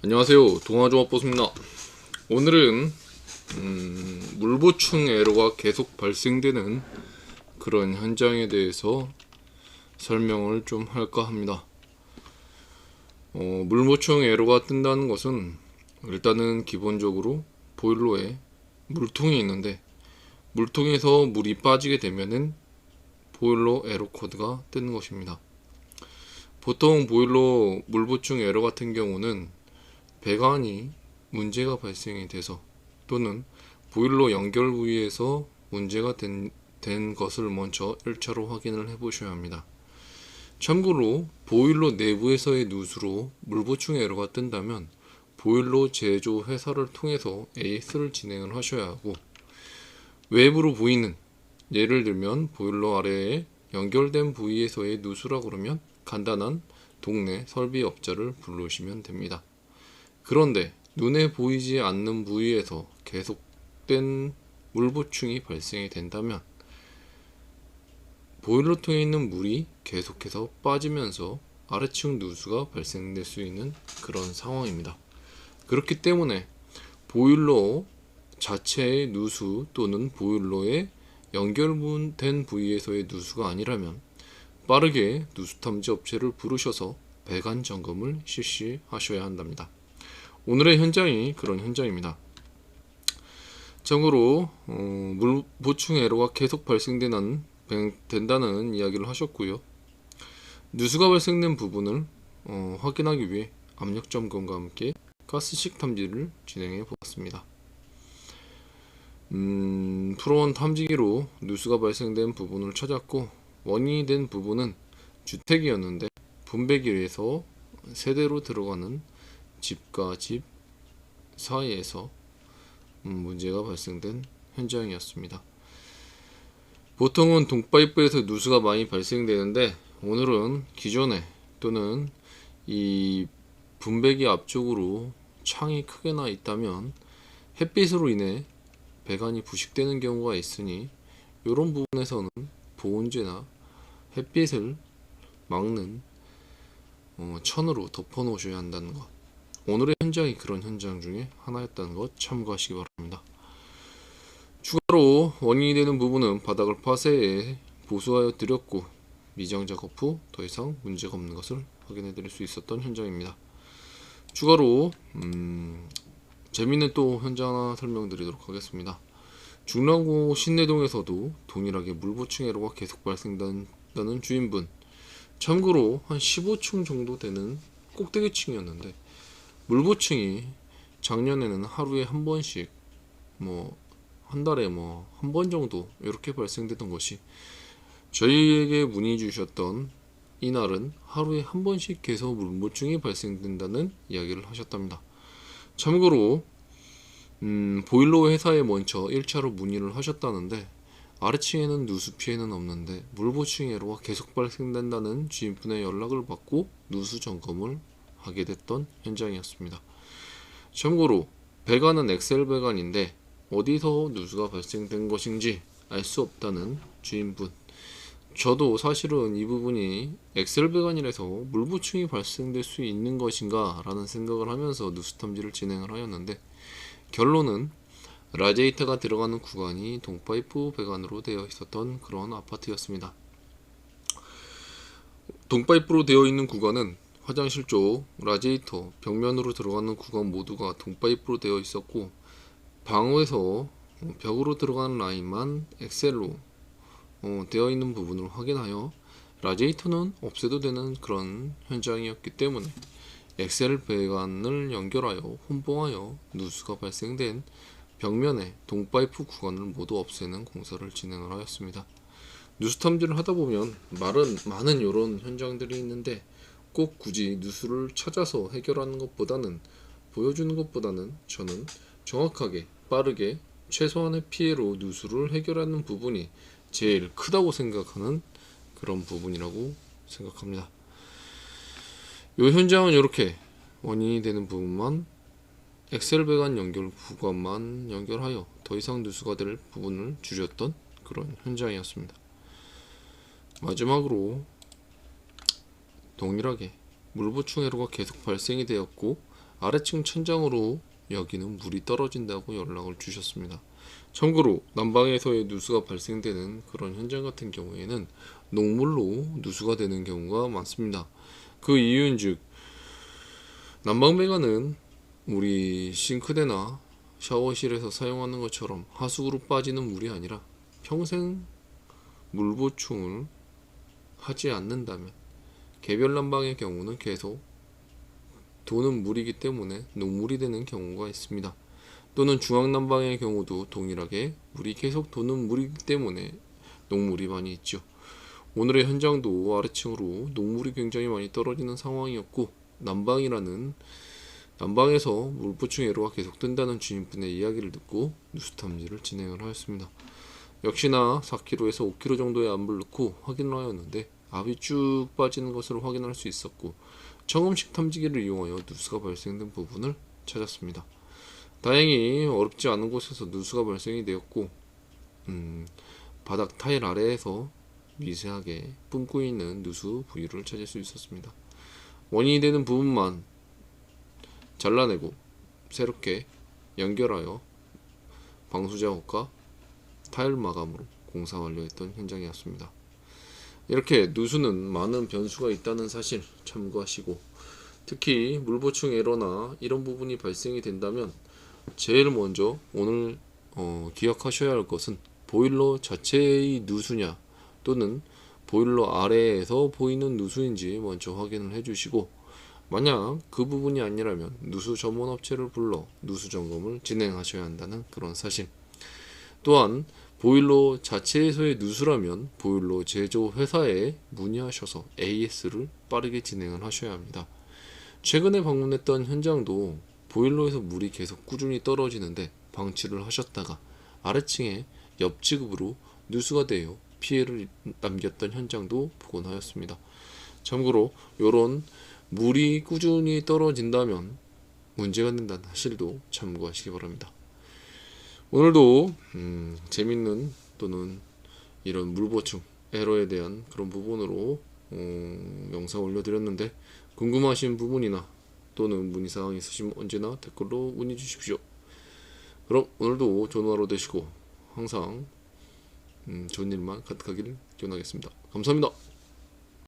안녕하세요, 동아조합보수입니다. 오늘은 물보충 에러가 계속 발생되는 그런 현장에 대해서 설명을 좀 할까 합니다. 물보충 에러가 뜬다는 것은 일단은 기본적으로 보일러에 물통이 있는데 물통에서 물이 빠지게 되면은 보일러 에러 코드가 뜨는 것입니다. 보통 보일러 물보충 에러 같은 경우는 배관이 문제가 발생이 돼서 또는 보일러 연결 부위에서 문제가 된 것을 먼저 1차로 확인을 해 보셔야 합니다. 참고로 보일러 내부에서의 누수로 물보충 에러가 뜬다면 보일러 제조 회사를 통해서 AS를 진행을 하셔야 하고, 외부로 보이는, 예를 들면 보일러 아래에 연결된 부위에서의 누수라 그러면 간단한 동네 설비업자를 부르시면 됩니다. 그런데 눈에 보이지 않는 부위에서 계속된 물보충이 발생이 된다면 보일러통에 있는 물이 계속해서 빠지면서 아래층 누수가 발생될 수 있는 그런 상황입니다. 그렇기 때문에 보일러 자체의 누수 또는 보일러에 연결된 부위에서의 누수가 아니라면 빠르게 누수탐지 업체를 부르셔서 배관 점검을 실시하셔야 한답니다. 오늘의 현장이 그런 현장입니다. 참고로 물 보충 에러가 계속 된다는 이야기를 하셨고요. 누수가 발생된 부분을 확인하기 위해 압력 점검과 함께 가스식 탐지를 진행해 보았습니다. 프로원 탐지기로 누수가 발생된 부분을 찾았고, 원인이 된 부분은 주택이었는데 분배기에서 세대로 들어가는 집과 집 사이에서 문제가 발생된 현장이었습니다. 보통은 동파이프에서 누수가 많이 발생되는데 오늘은 기존에 또는 이 분배기 앞쪽으로 창이 크게 나 있다면 햇빛으로 인해 배관이 부식되는 경우가 있으니 이런 부분에서는 보온재나 햇빛을 막는 천으로 덮어 놓으셔야 한다는 것, 오늘의 현장이 그런 현장 중에 하나였다는 것 참고하시기 바랍니다. 추가로 원인이 되는 부분은 바닥을 파쇄해 보수하여 드렸고, 미장 작업 후 더 이상 문제가 없는 것을 확인해 드릴 수 있었던 현장입니다. 추가로 재밌는 또 현장 하나 설명드리도록 하겠습니다. 중랑구 신내동에서도 동일하게 물보충 에러가 계속 발생된다는 주인분, 참고로 한 15층 정도 되는 꼭대기층이었는데 물보충이 작년에는 하루에 한 번씩, 한 달에 한 번 정도 이렇게 발생되던 것이 저희에게 문의 주셨던 이날은 하루에 한 번씩 계속 물보충이 발생된다는 이야기를 하셨답니다. 참고로 보일러 회사에 먼저 1차로 문의를 하셨다는데 아래층에는 누수 피해는 없는데 물보충 에러가 계속 발생된다는 주인분의 연락을 받고 누수 점검을 하게 됐던 현장이었습니다. 참고로 배관은 엑셀 배관인데 어디서 누수가 발생된 것인지 알 수 없다는 주인분, 저도 사실은 이 부분이 엑셀 배관이라서 물보충이 발생될 수 있는 것인가 라는 생각을 하면서 누수 탐지를 진행을 하였는데, 결론은 라디에이터가 들어가는 구간이 동파이프 배관으로 되어 있었던 그런 아파트였습니다. 동파이프로 되어 있는 구간은 화장실 쪽 라디에이터 벽면으로 들어가는 구간 모두가 동파이프로 되어 있었고, 방어에서 벽으로 들어가는 라인만 엑셀로 되어 있는 부분을 확인하여 라디에이터는 없애도 되는 그런 현장이었기 때문에 엑셀 배관을 연결하여 혼봉하여 누수가 발생된 벽면의 동파이프 구간을 모두 없애는 공사를 진행을 하였습니다. 누수 탐지를 하다 보면 많은 이런 현장들이 있는데 꼭 굳이 누수를 찾아서 해결하는 것보다는, 보여주는 것보다는 저는 정확하게 빠르게 최소한의 피해로 누수를 해결하는 부분이 제일 크다고 생각하는 그런 부분이라고 생각합니다. 이 현장은 이렇게 원인이 되는 부분만 엑셀 배관 연결 구간만 연결하여 더 이상 누수가 될 부분을 줄였던 그런 현장이었습니다. 마지막으로 동일하게 물보충 에러가 계속 발생이 되었고 아래층 천장으로 여기는 물이 떨어진다고 연락을 주셨습니다. 참고로 난방에서의 누수가 발생되는 그런 현장 같은 경우에는 녹물로 누수가 되는 경우가 많습니다. 그 이유인즉 난방배관은 우리 싱크대나 샤워실에서 사용하는 것처럼 하수구로 빠지는 물이 아니라 평생 물 보충을 하지 않는다면 개별 난방의 경우는 계속 도는 물이기 때문에 녹물이 되는 경우가 있습니다. 또는 중앙 난방의 경우도 동일하게 물이 계속 도는 물이기 때문에 녹물이 많이 있죠. 오늘의 현장도 아래층으로 녹물이 굉장히 많이 떨어지는 상황이었고, 난방에서 물 보충 에러가 계속된다는 주인분의 이야기를 듣고 누수 탐지를 진행을 하였습니다. 역시나 4kg에서 5kg 정도의 압을 넣고 확인을 하였는데 압이 쭉 빠지는 것을 확인할 수 있었고, 청음식 탐지기를 이용하여 누수가 발생된 부분을 찾았습니다. 다행히 어렵지 않은 곳에서 누수가 발생이 되었고, 바닥 타일 아래에서 미세하게 뿜고 있는 누수 부위를 찾을 수 있었습니다. 원인이 되는 부분만 잘라내고 새롭게 연결하여 방수 작업과 타일 마감으로 공사 완료했던 현장이었습니다. 이렇게 누수는 많은 변수가 있다는 사실 참고하시고, 특히 물 보충 에러나 이런 부분이 발생이 된다면 제일 먼저 오늘 기억하셔야 할 것은 보일러 자체의 누수냐 또는 보일러 아래에서 보이는 누수인지 먼저 확인을 해주시고, 만약 그 부분이 아니라면 누수 전문 업체를 불러 누수 점검을 진행하셔야 한다는 그런 사실, 또한 보일러 자체에서의 누수라면 보일러 제조 회사에 문의하셔서 AS를 빠르게 진행을 하셔야 합니다. 최근에 방문했던 현장도 보일러에서 물이 계속 꾸준히 떨어지는데 방치를 하셨다가 아래층에 옆지급으로 누수가 되어 피해를 남겼던 현장도 보곤 하였습니다. 참고로 이런 물이 꾸준히 떨어진다면 문제가 된다는 사실도 참고하시기 바랍니다. 오늘도 재밌는 또는 이런 물보충 에러에 대한 그런 부분으로 영상 올려드렸는데, 궁금하신 부분이나 또는 문의사항 있으시면 언제나 댓글로 문의 주십시오. 그럼 오늘도 좋은 하루 되시고 항상 좋은 일만 가득하기를 기원하겠습니다. 감사합니다.